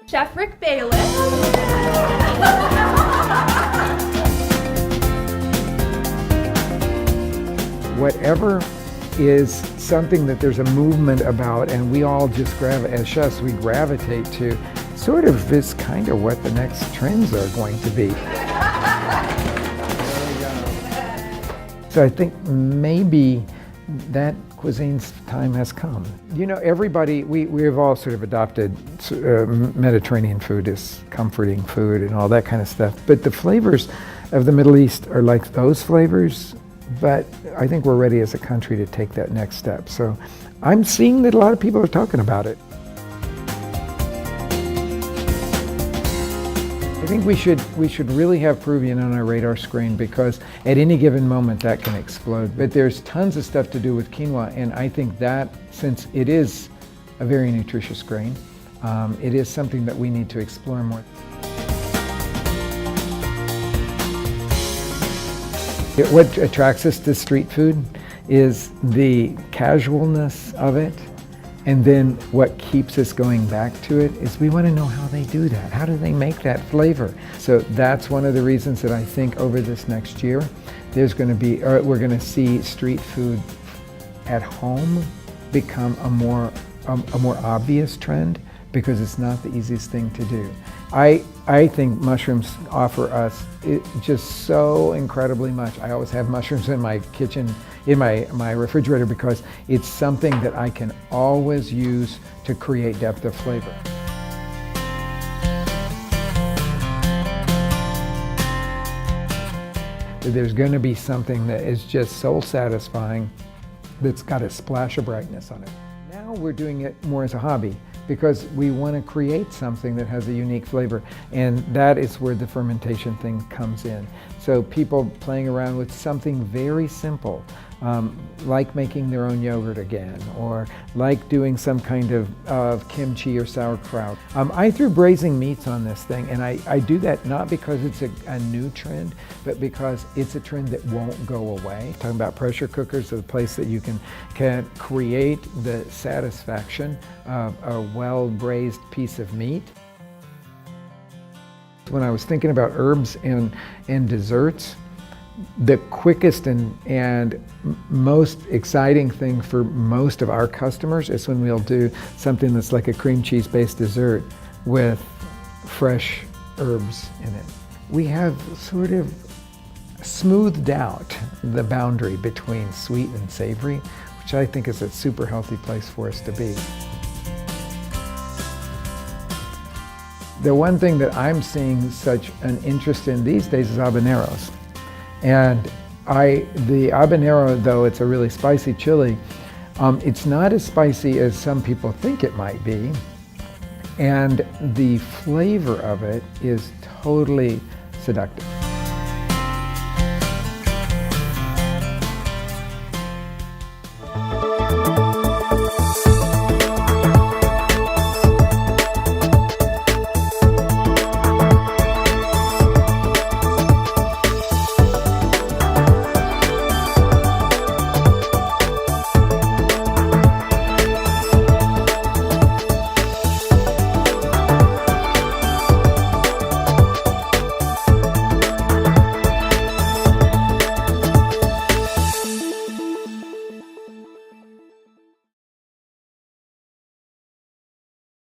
Chef Rick Bayless. Whatever is something that there's a movement about and we all just as chefs, we gravitate to, sort of is kind of what the next trends are going to be. So I think maybe that cuisine's time has come. You know, everybody, we've all sort of adopted Mediterranean food as comforting food and all that kind of stuff. But the flavors of the Middle East are like those flavors, but I think we're ready as a country to take that next step. So I'm seeing that a lot of people are talking about it. I think we should really have Peruvian on our radar screen, because at any given moment that can explode. But there's tons of stuff to do with quinoa, and I think that, since it is a very nutritious grain, it is something that we need to explore more. What attracts us to street food is the casualness of it. And then what keeps us going back to it is we want to know how they do that. How do they make that flavor? So that's one of the reasons that I think over this next year, we're going to see street food at home become a more obvious trend, because it's not the easiest thing to do. I think mushrooms offer us just so incredibly much. I always have mushrooms in my kitchen, in my refrigerator, because it's something that I can always use to create depth of flavor. There's going to be something that is just soul satisfying, that's got a splash of brightness on it. Now we're doing it more as a hobby, because we want to create something that has a unique flavor, and that is where the fermentation thing comes in. So people playing around with something very simple, like making their own yogurt again, or like doing some kind of kimchi or sauerkraut. I threw braising meats on this thing, and I do that not because it's a new trend, but because it's a trend that won't go away. Talking about pressure cookers, are the place that you can create the satisfaction of a well-braised piece of meat. When I was thinking about herbs and desserts, the quickest and most exciting thing for most of our customers is when we'll do something that's like a cream cheese-based dessert with fresh herbs in it. We have sort of smoothed out the boundary between sweet and savory, which I think is a super healthy place for us to be. The one thing that I'm seeing such an interest in these days is habaneros. And the habanero, though it's a really spicy chili, it's not as spicy as some people think it might be. And the flavor of it is totally seductive.